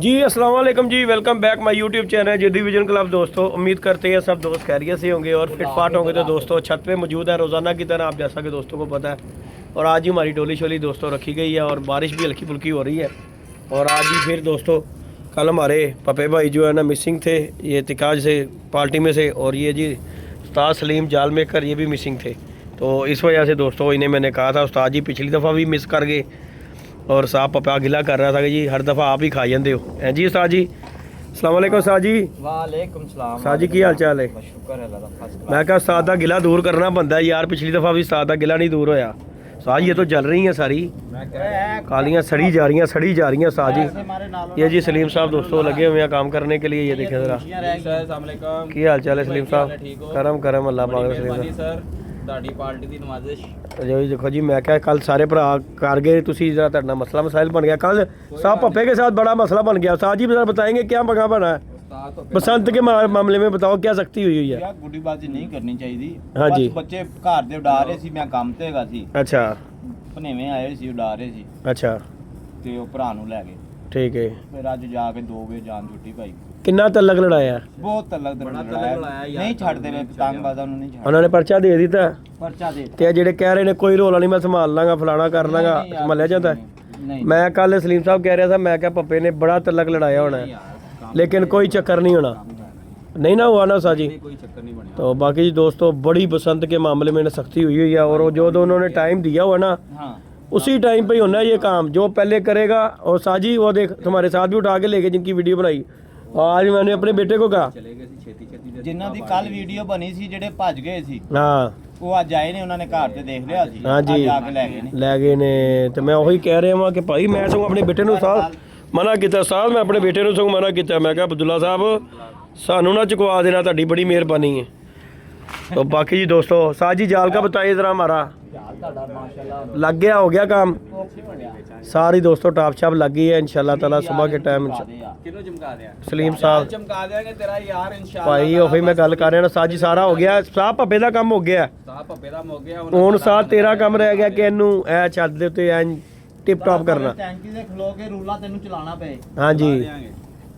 जी अस्सलाम वालेकुम जी, welcome back my YouTube channel जिद्दी विजन क्लब। दोस्तों उम्मीद करते हैं सब दोस्त खैरियत से होंगे और फिट फाट होंगे। तो दोस्तों छत पे मौजूद है रोज़ाना की तरह, आप जैसा कि दोस्तों को पता है। और आज ही हमारी डोली शोली दोस्तों रखी गई है और बारिश भी हल्की फुल्की हो रही है। और आज ही फिर दोस्तों कल हमारे पप्पे भाई जो है ना मिसिंग थे, ये तिकाज से पार्टी में से, और ये जी उस्ताद सलीम जाल मेकर ये भी मिसिंग थे। तो इस वजह से दोस्तों इन्हें मैंने कहा था उस्ताद जी पिछली दफ़ा भी मिस कर गए और साहब पपा गिला कर रहा था कि जी हर दफ़ा आप ही खा जाते हो। हैं जी उस्ताद जी, अस्सलाम वालेकुम उस्ताद जी। वालेकुम सलाम। उस्ताद जी की हाल चाल है? शुक्र है अल्लाह का। मैं कहा उस्ताद का गिला दूर करना बनता है यार, पिछली दफ़ा भी उस्ताद का गिला नहीं दूर होया। उस्ताद ये तो जल रही हैं सारी कालियाँ, सड़ी जा रही हैं उस्ताद जी। ये जी सलीम साहब दोस्तों लगे हुए हैं काम करने के लिए। ये देखें ज़रा की हाल चाल है सलीम साहब? करम करम अल्लाह पाक। सलीम साहब पार्टी दी नवाजिश जो देखो जी, मैं क्या कल सारे भरा कर गए, तुसी जरा तेरा मसला मसाइल बन गया। कल साहब पप्पे के साथ बड़ा मसला बन गया। साहब जी जरा बताएंगे क्या मगा बना है? बसंत के मामले में बताओ क्या सख्ती हुई है? यार गुड्डीबाजी नहीं करनी चाहिए। हाँ जी। बच्चे घर दे उड़ा रहे सी, मैं काम ते गा सी। अच्छा ਭਨੇਵੇਂ ਆਏ ਸੀ, ਉਡਾ ਰਹੇ ਸੀ अच्छा ਤੇ ਉਹ ਭਰਾ ਨੂੰ ਲੈ ਗਏ। ठीक है। ਫਿਰ ਅੱਜ ਜਾ ਕੇ 2 ਵਜੇ ਜਾਨ ਛੁੱਟੀ ਭਾਈ। किन्ना तलक लड़ाया? ਬਹੁਤ ਤਲਕ ਲੜਾਇਆ ਨਹੀਂ ਛੱਡਦੇ ਨੇ, ਪਤੰਗਬਾਜ਼ਾਂ ਨੂੰ ਨਹੀਂ ਛੱਡਦੇ। उन्होंने पर्चा दे दिता ਪਰਚਾ ਦੇ ਤੇ ਜਿਹੜੇ ਕਹਿ ਰਹੇ ਨੇ ਕੋਈ ਰੋਲਾ ਨਹੀਂ, ਮੈਂ ਸੰਭਾਲ ਲਾਂਗਾ ਫਲਾਣਾ ਕਰ ਲਾਂਗਾ, ਮੱਲਿਆ ਜਾਂਦਾ। ਨਹੀਂ मैं कल सलीम साहब कह रहा था, मैं क्या पप्पे ने बड़ा तलक लड़ाया होना है, लेकिन कोई चक्कर नहीं होना, नहीं ना हुआ ना उस्ताद जी। कोई चक्कर नहीं बना। तो बाकी जी दोस्तों बड़ी बसंत के मामले में सख्ती हुई हुई है। और वो जो उन्होंने टाइम दिया हुआ ना हाँ उसी टाइम पे ही होना है ये काम, जो पहले करेगा। और साजी वो देख तुम्हारे साथ भी उठा के लेके जिनकी वीडियो बनाई, और आज मैंने अपने बेटे को कहा ਜਿਨ੍ਹਾਂ ਦੀ ਕੱਲ ਵੀਡੀਓ ਬਣੀ ਸੀ ਜਿਹੜੇ ਭੱਜ ਗਏ ਸੀ, हाँ ਉਹ ਅੱਜ ਆਏ ਨੇ, ਉਹਨਾਂ ਨੇ ਘਰ ਤੇ ਦੇਖ ਲਿਆ ਸੀ। हाँ जी ਅੱਜ ਆ ਕੇ ਲੈ ਗਏ ਨੇ। लै गए ने। तो मैं वही कह रहा हाँ कि भाई मैं सगों अपने बेटे ਨੂੰ साहब मना किया, साहब मैं अपने बेटे ਨੂੰ सगों मना किया। मैं कहा अब्दुल्ला साहब सानू ना चुकवा देना, ਤੁਹਾਡੀ बड़ी मेहरबानी है। तो बाकी जी दोस्तों साज जी जाल का बताइए ज़रा हमारा लग गया, हो गया काम सारी दोस्तों टॉप छाप लग गई है इंशाल्लाह ताला। सुबह के टाइम सलीम साहब ਚਮਕਾ ਦੇਾਂਗੇ ਤੇਰਾ ਯਾਰ इंशाल्लाह भाई वही मैं गल कर रहा ना साज जी, सारा हो गया साहब पप्पे का काम हो गया। ਸਾਹ ਪੱਪੇ ਦਾ ਮੁੱਕ ਗਿਆ ਹੁਣ ਸਾਹ ਤੇਰਾ ਕੰਮ ਰਹਿ ਗਿਆ ਕਿ ਇਹਨੂੰ ਐ ਛੱਡ ਦੇ ਉੱਤੇ ਐ ਟਿਪ ਟਾਪ ਕਰਨਾ। ਟੈਂਕੀ ਦੇ ਖਲੋ ਕੇ ਰੂਲਾ ਤੈਨੂੰ ਚਲਾਉਣਾ ਪਏ। ਹਾਂਜੀ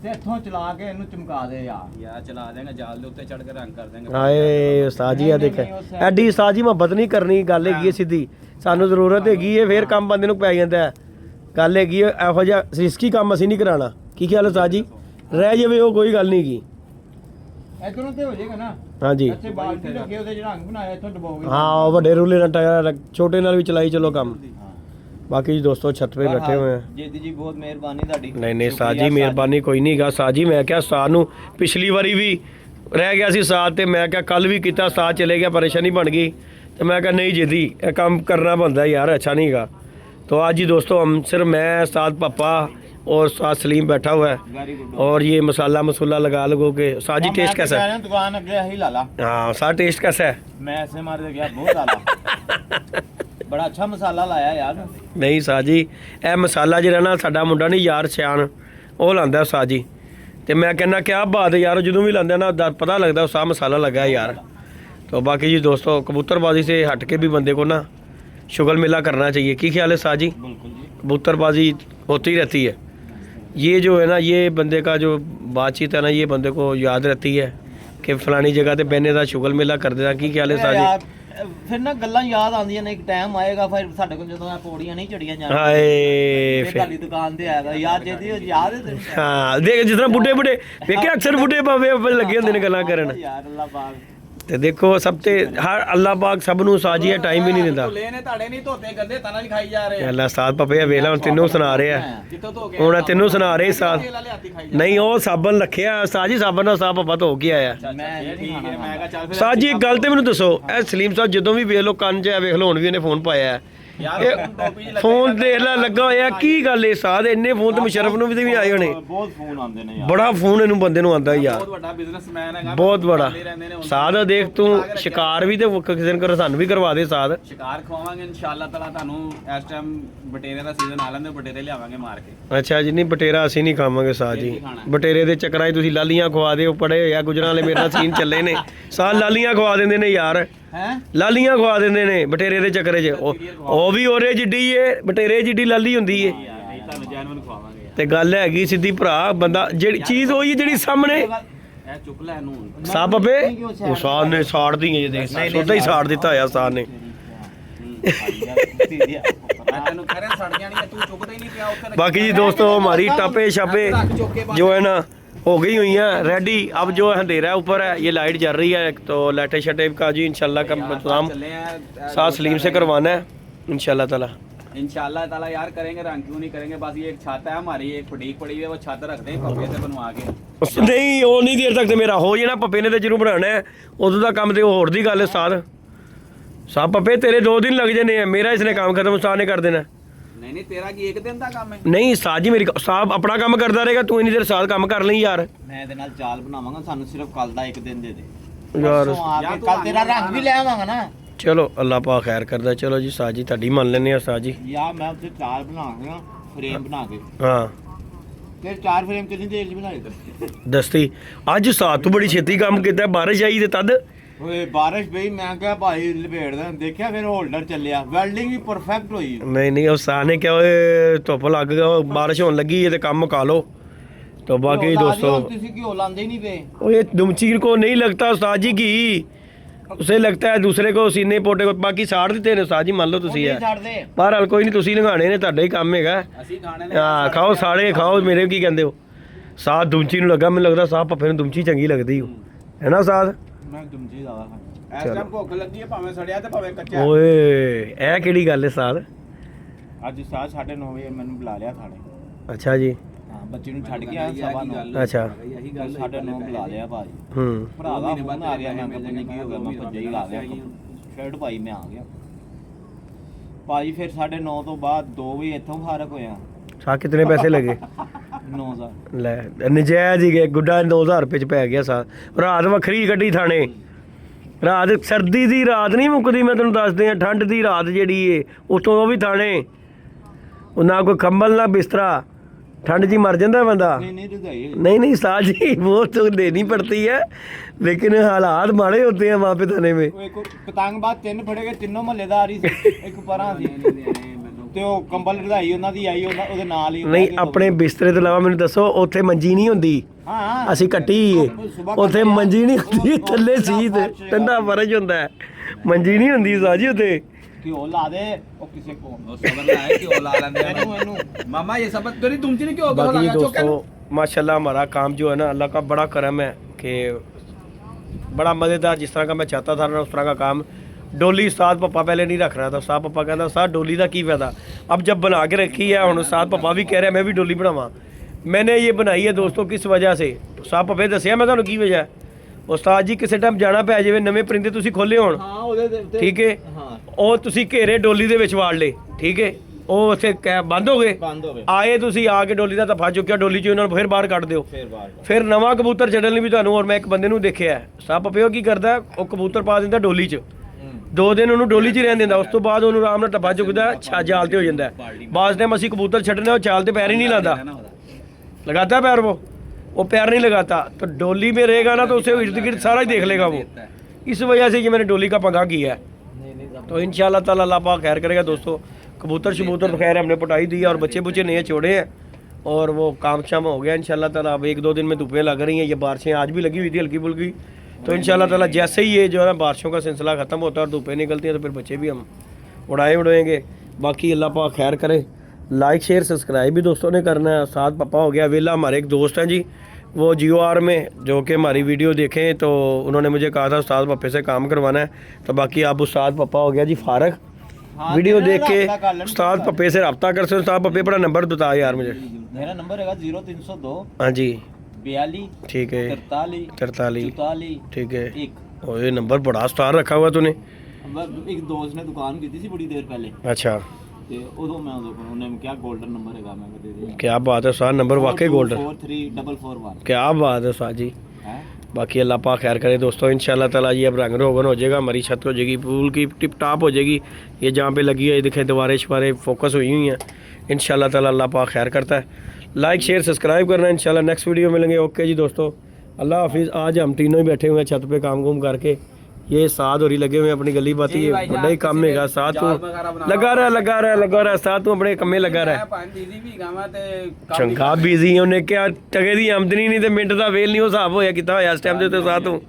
ਤੇ ਇੱਥੋਂ ਚਲਾ ਕੇ ਇਹਨੂੰ ਚਮਕਾ ਦੇ ਯਾਰ ਚਲਾ ਦੇਾਂਗੇ, ਜਾਲ ਦੇ ਉੱਤੇ ਚੜ ਕੇ ਰੰਗ ਕਰ ਦੇਾਂਗੇ। ਹਾਏ ਉਸਤਾਦ ਜੀ ਆ ਦੇਖ ਐਡੀ ਉਸਤਾਦ ਜੀ ਮੁਹੱਬਤ ਨਹੀਂ ਕਰਨੀ, ਗੱਲ ਹੈਗੀ ਹੈ ਸਿੱਧੀ। ਸਾਨੂੰ ਜ਼ਰੂਰਤ ਹੈਗੀ ਹੈ, ਫੇਰ ਕੰਮ ਬੰਦੇ ਨੂੰ ਪੈ ਜਾਂਦਾ ਹੈ। ਗੱਲ ਹੈਗੀ ਹੈ ਇਹੋ ਜਿਹਾ ਰਿਸਕੀ ਕੰਮ ਅਸੀਂ ਨਹੀਂ ਕਰਾਉਣਾ। ਕੀ ਖਿਆਲ ਹੈ ਉਸਤਾਦ ਜੀ? ਰਹਿ ਜਾਵੇ ਉਹ ਕੋਈ ਗੱਲ ਨਹੀਂ ਹੈਗੀ। ਇਧਰੋਂ ਤੇ ਹੋ ਜਾਏਗਾ ਨਾ। ਹਾਂਜੀ ਇੱਥੇ ਬਾਲਟੀ ਰੱਖੇ, ਉਹਦੇ ਜਿਹੜਾ ਰੰਗ ਬਣਾਇਆ ਇੱਥੋਂ ਡਬੋਗੇ। ਹਾਂ ਵੱਡੇ ਰੂਲੇ ਨਾਲ ਟਾਇਰ ਛੋਟੇ ਨਾਲ ਵੀ ਚਲਾਈ ਚਲੋ ਕੰਮ। बाकी जी दोस्तों छत पे बैठे हुए हैं। जेदी जी बहुत मेहरबानी ਤੁਹਾਡੀ। नहीं साज जी मेहरबानी कोई नहीं गा साज जी। मैं क्या साथ नू पिछली वारी भी रह गया सी साथ, ते मैं क्या कल भी किया साथ चले गया, परेशानी बन गई। तो मैं क्या नहीं जिद्दी ये काम करना बनता यार, अच्छा नहीं गा। तो आज जी दोस्तों हम सिर्फ मैं साथ पापा और साथ सलीम बैठा हुआ है और ये मसाला मसूला लगा लगो के। साज जी टेस्ट कैसा है? दुकान अगे ही ला ला। हाँ साथ टेस्ट कैसा है? मैं ऐसे मार गया बहुत आला बड़ा अच्छा मसाला लाया यार। नहीं साज जी ਇਹ ਮਸਾਲਾ ਜਿਹੜਾ ਨਾ ਸਾਡਾ ਮੁੰਡਾ ਨਹੀਂ ਯਾਰ ਸਿਆਣ ਉਹ ਲਾਂਦਾ ਸਾਜ ਜੀ। ਤੇ ਮੈਂ ਕਹਿੰਦਾ ਕਿਆ ਬਾਤ ਹੈ ਯਾਰ, ਜਦੋਂ ਵੀ ਲਾਂਦਾ ਨਾ ਪਤਾ लगता उस मसाला लगा यार। तो बाकी जी दोस्तों कबूतरबाजी से हट के भी बंदे को ना शुगल मेला करना चाहिए। की ख्याल है साज जी? कबूतरबाजी होती रहती है, ये जो है ना ये बंदे का जो बातचीत है ना ये बंदे को याद रहती है कि फलानी जगह पे बहने का शुगल मेला कर देना। की ख्याल है साज जी? ਫਿਰ ਨਾ ਗੱਲਾਂ ਯਾਦ ਆਉਂਦੀਆਂ ਨੇ, ਇੱਕ ਟਾਈਮ ਆਏਗਾ ਫਿਰ ਸਾਡੇ ਕੋਲ ਜਦੋਂ ਪੌੜੀਆਂ ਨਹੀਂ ਚੜੀਆਂ ਜਾਣੀਆਂ। ਹਾਏ ਫਿਰ ਤੁਹਾਡੀ ਦੁਕਾਨ ਤੇ ਆਏਗਾ ਯਾਰ, ਜਿਹਦੀ ਯਾਦ ਹੈ ਤੈਨੂੰ? ਹਾਂ ਦੇਖ ਜਿਸ ਤਰ੍ਹਾਂ ਬੁੱਢੇ ਵੇਖਿਆ ਅਕਸਰ ਬੁੱਢੇ ਬਾਬੇ ਲੱਗੇ ਹੁੰਦੇ ਨੇ ਗੱਲਾਂ ਕਰਨ। ਯਾਰ ਅੱਲਾਹ ਪਾਕ ਤੇ ਦੇਖੋ ਸਭ ਤੇ ਹਰ ਅੱਲਾਹ ਪਾਕ ਸਭ ਨੂੰ ਸਾਜੀ ਹੈ, ਟਾਈਮ ਵੀ ਨਹੀਂ ਦਿੰਦਾ। ਲੈ ਨੇ ਤੁਹਾਡੇ ਨਹੀਂ ਧੋਤੇ ਗੰਦੇ ਤਨਾ ਨਹੀਂ ਖਾਈ ਜਾ ਰਹੇ। ਅੱਲਾਹ ਸਾਥ ਪਪੇ ਵੇਲਾ ਹੁਣ ਤੈਨੂੰ ਸੁਣਾ ਰਿਹਾ, ਕਿੱਥੋਂ ਧੋ ਕੇ ਹੁਣ ਤੈਨੂੰ ਸੁਣਾ ਰਹੇ ਸਾਥ। ਨਹੀਂ ਉਹ ਸਾਬਣ ਰੱਖਿਆ ਸਾਜੀ, ਸਾਬਣ ਨਾਲ ਸਾਹ ਪਪਾ ਧੋ ਕੇ ਆਇਆ। ਮੈਂ ਠੀਕ ਹੈ, ਮੈਂ ਕਹਾ ਚੱਲ ਫਿਰ ਸਾਜੀ ਇੱਕ ਗੱਲ ਤੇ ਮੈਨੂੰ ਦੱਸੋ, ਇਹ ਸਲੀਮ ਸਾਹਿਬ ਜਦੋਂ ਵੀ ਵੇਖ ਲੋ ਕੰਨ 'ਚ ਵੇਖ ਲੋ, ਹੁਣ ਵੀ ਇਹਨੇ ਫੋਨ ਪਾਇਆ ਫੋਨ ਦੇਖ ਲੈ ਲੱਗਾ ਹੋਇਆ। ਕੀ ਗੱਲ ਏ ਸਾਧ ਇੰਨੇ ਫੋਨ ਤੇ ਮੁਸ਼ਰਫ ਨੂੰ ਵੀ ਆਏ ਹੋਣੇ? ਬਹੁਤ ਫੋਨ ਆਉਂਦੇ ਨੇ ਯਾਰ, ਬੜਾ ਫੋਨ ਇਹਨੂੰ ਬੰਦੇ ਨੂੰ ਆਉਂਦਾ ਯਾਰ, ਬਹੁਤ ਵੱਡਾ ਬਿਜ਼ਨਸਮੈਨ ਹੈਗਾ, ਬਹੁਤ ਬੜਾ ਸਾਧ। ਦੇਖ ਤੂੰ ਸ਼ਿਕਾਰ ਵੀ ਤੇ ਕਿਸੇ ਦਿਨ ਕਰ ਸਾਨੂੰ ਵੀ ਕਰਵਾ ਦੇ ਸਾਧ। ਸ਼ਿਕਾਰ ਖਵਾਵਾਂਗੇ ਇਨਸ਼ਾਅੱਲਾ ਤਾਲਾ ਤੁਹਾਨੂੰ। ਇਸ ਟਾਈਮ ਬਟੇਰੇ ਦਾ ਸੀਜ਼ਨ ਆ ਲੈਂਦੇ, ਬਟੇਰੇ ਲਿਆਵਾਂਗੇ ਮਾਰ ਕੇ। ਅੱਛਾ ਜੀ, ਨਹੀਂ ਬਟੇਰਾ ਅਸੀਂ ਨਹੀਂ ਖਾਵਾਂਗੇ ਸਾਧ ਜੀ। ਬਟੇਰੇ ਦੇ ਚੱਕਰਾਂ 'ਚ ਤੁਸੀਂ ਲਾਲੀਆਂ ਖਵਾ ਦਿਓ, ਪੜੇ ਹੋਇਆ ਗੁਜਰਾਂ ਵਾਲੇ ਮੇਰੇ ਨਾਲ ਸੀਨ ਚੱਲੇ ਨੇ, ਸਾਧ ਲਾਲੀਆਂ ਖਵਾ ਦਿੰਦੇ ਨੇ ਯਾਰ। ਲਾਲੀਆਂ ਖਵਾ ਦਿੰਦੇ ਨੇ ਬਟੇਰੇ ਦੇ ਚੱਕਰੇ 'ਚ। ਉਹ ਵੀ ਉਹਰੇ ਜਿੱਡੀ ਏ, ਬਟੇਰੇ ਜਿੱਡੀ ਲਾਲੀ ਹੁੰਦੀ ਏ। ਤੁਹਾਨੂੰ ਜੈਨੂਇਨ ਖਵਾਵਾਂਗੇ। ਤੇ ਗੱਲ ਹੈਗੀ ਸਿੱਧੀ ਭਰਾ ਬੰਦਾ ਜਿਹੜੀ ਚੀਜ਼ ਹੋਈ ਹੈ ਜਿਹੜੀ ਸਾਹਮਣੇ ਇਹ ਚੁੱਕ ਲੈ ਇਹਨੂੰ ਸਾਹ ਬੱਬੇ ਉਸਤਾਦ ਨੇ ਸਾੜਦੀ ਹੈ ਜੇ ਸੋਦਾ ਹੀ ਸਾੜ ਦਿੱਤਾ ਹੋਇਆ ਉਸਤਾਦ ਨੇ ਤੈਨੂੰ ਕਰੇ ਸੜ ਜਾਣੀ ਤੂੰ ਚੁੱਕਦਾ ਹੀ ਨਹੀਂ ਪਿਆ ਉੱਥੇ बाकी जी दोस्तों हमारी टपे शपे जो है ना हो गई हुई हैं रेडी। अब जो अंधेरा ऊपर है ये लाइट जल रही है तो लाइटें शटे का जी इंशाल्लाह का इंतजाम साथ सलीम से करवाना है इंशाल्लाह ताला। इंशाल्लाह ताला यार करेंगे, रंग क्यों नहीं करेंगे। बस ये एक छत है हमारी, एक फटीक पड़ी हुई है, वो छत रख दें पप्पे से बनवा के। नहीं वो नहीं देर तक मेरा हो जाना पप्पे ने तो जरूर बनाना है उदों का काम तो होर दी गल है उस्ताद साहब। पप्पे तेरे 2 दिन लग जाने हैं, मेरा इसने काम खत्म उस्ताद ने कर देना। नहीं नहीं तेरा की एक दिन का काम है। नहीं उस्ताद जी मेरी साहब अपना काम करता रहेगा तू इन्नी देर साथ काम कर ली यार। ਮੈਂ ਇਹਦੇ ਨਾਲ ਚਾਲ ਬਣਾਵਾਂਗਾ, ਸਾਨੂੰ ਸਿਰਫ ਕੱਲ ਦਾ ਇੱਕ ਦਿਨ ਦੇ ਦੇ यार ਕੱਲ ਤੇਰਾ ਰੰਗ ਵੀ ਲੈ ਆਵਾਂਗਾ ਨਾ चलो अल्लाह पा खैर करदा। चलो जी उस्ताद जी ਤੁਹਾਡੀ ਮੰਨ ਲੈਨੇ ਆ ਉਸਤਾਦ ਜੀ। ਯਾ ਮੈਂ ਉੱਥੇ ਚਾਲ ਬਣਾਵਾਂਗਾ ਫਰੇਮ ਬਣਾ ਕੇ ਹਾਂ ਤੇ 4 ਫਰੇਮ ਕਿੰਨੀ ਦੇਰ ਚ ਬਣਾਏ ਤੇ ਦਸਤੀ ਅੱਜ ਸਾਤ ਤੋਂ ਬੜੀ ਛੇਤੀ ਕੰਮ ਕੀਤਾ ਬਾਰਿਸ਼ ਆਈ ਤੇ ਤਦ ਓਏ ਬਾਰਿਸ਼ ਪਈ ਮੈਂ ਕਿਹਾ ਭਾਈ ਲਪੇੜਦਾ ਦੇਖਿਆ ਫਿਰ ਹੋਲਡਰ ਚੱਲਿਆ ਵੈਲਡਿੰਗ ਵੀ ਪਰਫੈਕਟ ਹੋਈ ਨਹੀਂ ਨਹੀਂ ਉਸਤਾਦ ਨੇ ਕਿਹਾ ਓਏ ਧੁੱਪ ਲੱਗ ਗਿਆ ਬਾਰਿਸ਼ ਹੋਣ ਲੱਗੀ ਹੈ ਤੇ ਕੰਮ ਮੁਕਾ ਲਓ। तो बाकी दोस्तों ਤੁਸੀਂ ਕਿਉਂ ਲਾਂਦੇ ਹੀ ਨਹੀਂ ਪਏ ये दुमचीर को नहीं लगता उस्ताद जी की उसे लगता है दूसरे को सीने पोटे को बाकी साड़ देते ने उस्ताद जी मान लो तुसी है ਛੱਡਦੇ बहरहाल कोई नहीं तुसी लंघाने ने ਤੁਹਾਡਾ ਹੀ ਕੰਮ ਹੈਗਾ। ਅਸੀਂ ਖਾਣੇ ਨੇ ਹਾਂ ਖਾਓ ਸਾੜੇ ਖਾਓ ਮੇਰੇ ਕੀ ਕਹਿੰਦੇ ਹੋ ਸਾਹ ਦੁਮਚੀ ਨੂੰ ਲੱਗਾ ਮੈਨੂੰ ਲੱਗਦਾ ਸਾਹ ਪੱਪੇ ਨੂੰ ਦੁਮਚੀ ਚੰਗੀ ਲੱਗਦੀ ਹੋ ਹੈ ਨਾ ਸਾਧ। ਮੈਂ ਦੁਮਜੀ ਦਾਵਾ ਇਸ ਟਾਈਮ ਭੁੱਖ ਲੱਗੀ ਹੈ ਭਾਵੇਂ ਸੜਿਆ ਤੇ ਭਾਵੇਂ ਕੱਚਾ। ਓਏ ਇਹ ਕਿਹੜੀ ਗੱਲ ਹੈ ਸਾਧ। ਅੱਜ ਸਾਹ 9:30 ਵਜੇ ਮੈਨੂੰ ਬੁਲਾ ਲਿਆ ਥਾਣੇ। ਅੱਛਾ ਜੀ ਹਾਂ ਬੱਚੇ ਨੂੰ ਛੱਡ ਕੇ ਆਇਆ ਸਵਾ ਨੂੰ ਅੱਛਾ ਇਹੀ ਗੱਲ 9:30 ਬੁਲਾ ਲਿਆ ਭਾਜੀ ਹੂੰ ਭਰਾ ਦਾ ਫੋਨ ਆ ਰਿਹਾ ਮੈਂ ਕਿਹਾ ਕੀ ਹੋ ਗਿਆ ਮੈਂ ਭੱਜਿਆ ਹੀ ਆ ਗਿਆ ਸ਼ਰਟ ਪਾਈ ਮੈਂ ਆ ਗਿਆ ਭਾਜੀ ਫਿਰ 9:30 ਤੋਂ ਬਾਅਦ 2 ਵਜੇ ਇੱਥੋਂ ਫਾਰਕ ਹੋਇਆ। ਸਾਹ ਕਿਤਨੇ ਪੈਸੇ ਲੱਗੇ 9000 ਲੈ ਨਜਾਇਜ਼ ਹੀ ਗਏ ਗੁੱਡਾ 9000 ਰੁਪਏ ਚ ਪੈ ਗਿਆ ਸਾਹ। ਰਾਤ ਵੱਖਰੀ ਗੱਡੀ ਥਾਣੇ ਰਾਤ ਸਰਦੀ ਦੀ ਰਾਤ ਨਹੀਂ ਮੁੱਕਦੀ ਮੈਂ ਤੈਨੂੰ ਦੱਸਦੇ ਆ ਠੰਡ ਦੀ ਰਾਤ ਜਿਹੜੀ ਏ ਉਤੋਂ ਉਹ ਵੀ ਥਾਣੇ ਉਹ ਨਾ ਕੋਈ ਕੰਬਲ ਨਾ ਬਿਸਤਰਾ ठंड जी मर जाता बंदा। नहीं रुदाई नहीं नहीं साज जी वो तो देनी पड़ती है लेकिन हालात माड़े होते हैं वहाँ पे थाने में। एक पतंगबाज 3 फड़े गए तीनों महल्लेदार ही एक परां ਸੀ ਤੇ ਉਹ ਕੰਬਲ ਰਧਾਈ ਉਹਨਾਂ ਦੀ ਆਈ ਉਹਦੇ ਨਾਲ ਹੀ ਨਹੀਂ ਆਪਣੇ ਬਿਸਤਰੇ ਤੋਂ ਇਲਾਵਾ ਮੈਨੂੰ ਦੱਸੋ ਉੱਥੇ ਮੰਜੀ ਨਹੀਂ ਹੁੰਦੀ। ਹਾਂ ਅਸੀਂ ਕੱਟੀ ਉੱਥੇ ਮੰਜੀ ਨਹੀਂ ਹੁੰਦੀ ਥੱਲੇ ਸੀਤ ਠੰਡਾ ਫਰਜ ਹੁੰਦਾ ਹੈ ਮੰਜੀ ਨਹੀਂ ਹੁੰਦੀ ਸਾਜੀ ਉੱਥੇ। क्यों ला दे और किसी को ਉਹ ਸਬਰ ਲਾ ਹੈ ਕਿ ਉਹ ਲਾ ਲੈਂਦੇ ਇਹਨੂੰ मामा ये सब तेरी तुमची ने क्यों बाकी दोस्तों माशाल्लाह हमारा काम जो है ना अल्लाह का बड़ा करम है कि बड़ा मज़ेदार जिस तरह का मैं चाहता था ना उस तरह का काम डोली साथ पप्पा पहले नहीं रख रहा था। साथ पप्पा कहता साथ डोली का की फायदा अब जब बना के रखी है हूँ साथ पप्पा भी कह रहे हैं मैं भी डोली बनावा। मैंने ये बनाई है दोस्तों किस वजह से साथ पप्पे दसिया मैं ਤੁਹਾਨੂੰ ਕੀ ਵਜ੍ਹਾ ਹੈ ਉਸਤਾਦ ਜੀ ਕਿਸੇ ਟਾਈਮ ਜਾਣਾ ਪੈ ਜਾਵੇ ਨਵੇਂ ਪਰਿੰਦੇ ਤੁਸੀਂ ਖੋਲੇ ਹੋਣ ਹਾਂ ਉਹਦੇ ਠੀਕ ਹੈ ਉਹ ਤੁਸੀਂ ਘੇਰੇ ਡੋਲੀ ਦੇ ਵਿੱਚ ਵਾੜ ਲੇ ਠੀਕ ਹੈ ਉਹ ਉੱਥੇ ਬੰਦ ਹੋ ਗਏ ਬੰਦ ਹੋਵੇ ਆਏ ਤੁਸੀਂ ਆ ਕੇ ਡੋਲੀ ਦਾ ਤਫਾ ਚੁੱਕਿਆ ਡੋਲੀ ਚ ਉਹਨਾਂ ਨੂੰ ਫਿਰ ਬਾਹਰ ਕੱਢ ਦਿਓ ਫੇਰ ਬਾਹਰ ਫਿਰ ਨਵਾਂ ਕਬੂਤਰ ਛੱਡਣ ਲਈ ਵੀ ਤੁਹਾਨੂੰ ਔਰ ਮੈਂ ਇੱਕ ਬੰਦੇ ਨੂੰ ਦੇਖਿਆ ਸਾਹ ਪਪਿਓ ਕੀ ਕਰਦਾ ਉਹ ਕਬੂਤਰ ਪਾ ਦਿੰਦਾ ਡੋਲੀ 'ਚ 2 ਦਿਨ ਉਹਨੂੰ ਡੋਲੀ 'ਚ ਰਹਿਣ ਦਿੰਦਾ ਉਸ ਤੋਂ ਬਾਅਦ ਉਹਨੂੰ ਆਰਾਮ ਨਾਲ ਤਫਾ ਚੁੱਕਦਾ ਜਾਲ ਤੇ ਹੋ ਜਾਂਦਾ ਬਾਅਦ ਟਾਈਮ ਅਸੀਂ ਕਬੂਤਰ ਛੱਡਨੇ ਉਹ ਚਾਲ ਤੇ ਪੈਰ ਹੀ नहीं लाता लगाता पैर वो पैर नहीं लगाता तो डोली में रहेगा ना तो उसे इर्द गिर्द सारा ही देख लेगा वो। इस वजह से ये मैंने डोली का पंगा किया है तो इंशाल्लाह ताला अल्लाह पाक खैर करेगा दोस्तों। कबूतर शबूतर तो खैर हमने पटाई दी है और बच्चे बुच्चे नए छोड़े हैं और वो काम शाम हो गया इंशाल्लाह ताला। अब 1-2 दिन में धूपें लग रही हैं ये बारिशें आज भी लगी हुई थी हल्की फुल्की तो इंशाल्लाह ताला जैसे ही ये जो है ना बारिशों का सिलसिला ख़त्म होता है और धूपें निकलती हैं तो फिर बच्चे भी हम उड़ाएंगे। बाकी अल्लाह पाक खैर करे। लाइक शेयर सब्सक्राइब भी दोस्तों ने करना है। साथ पप्पा हो गया वेला हमारे एक दोस्त हैं जी वो जियो आर में जो कि हमारी वीडियो देखें तो उन्होंने मुझे कहा था उस्ताद पप्पे से काम करवाना है तो बाकी आप उस्ताद पप्पा हो गया जी फारक वीडियो देख के उस्ताद पप्पे से रब्ता कर सकते। उस्ताद पप्पे अपना नंबर बता यार मुझे। मेरा नंबर है 0302 हाँ जी 42 ठीक है 43 44 ठीक है। 1 और ये नंबर बड़ा स्टार रखा हुआ तूने। एक दोस्त ने दुकान की थी बड़ी देर पहले अच्छा ਤੇ ਉਦੋਂ ਮੈਂ ਉਹਦੇ ਕੋਲ ਉਹਨੇ ਕਿਹਾ 골ਡਨ ਨੰਬਰ ਹੈਗਾ ਮੈਂ ਦੇ ਦੇ क्या बात है उस्ताद नंबर वाकई गोल्डन 43441 क्या बात है उस्ताद जी। है बाकी अल्लाह पाक खैर करे दोस्तों इंशाल्लाह ताला ये अब रंग रोगन हो जाएगा हमारी छत हो जाएगी पूल की टिप टॉप हो जाएगी। ये जहाँ पे लगी है दिखे दीवारें शवारें फोकस हुई हुई हैं इंशाल्लाह ताला अल्लाह पाक खैर करता है। लाइक शेयर सब्सक्राइब करना इंशाल्लाह नेक्स्ट वीडियो मिलेंगे। ओके जी दोस्तों अल्लाह हाफिज़। आज हम तीनों ही बैठे हुए हैं छत पे काम करके ये साथ हो रही लगे हुए अपनी गली बाती जी ये भाई बड़ा जान, ही काम किसी हैगा ने साथ जाल तू वगैरह बनाना लगा रहा साथ तू अपने कम्मे लगा रहा मैं पानी बिजी भी गावा ते काम ਚੰਗਾ ਬਿਜ਼ੀ ਉਹਨੇ ਕਿਹਾ ਟਕੇ ਦੀ ਆਮਦਨੀ ਨਹੀਂ ਤੇ ਮਿੰਟ ਦਾ ਵੇਲ ਨਹੀਂ ਉਹ ਹਿਸਾਬ ਹੋਇਆ ਕੀਤਾ ਹੋਇਆ ਇਸ ਟਾਈਮ ਦੇ ਤੇ ਸਾਥ ਤੂੰ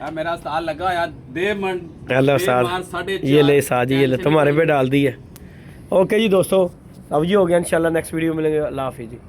हाँ, मेरा साल लगा यार दे मन हेलो दे साथ मान, 4.5 ये ले साथ ये ले टेंशन तुम्हारे नहीं। पे डाल दी है ओके जी दोस्तों अब ये हो गया इंशाल्लाह नेक्स्ट वीडियो मिलेंगे अल्लाह हाफिज़ जी।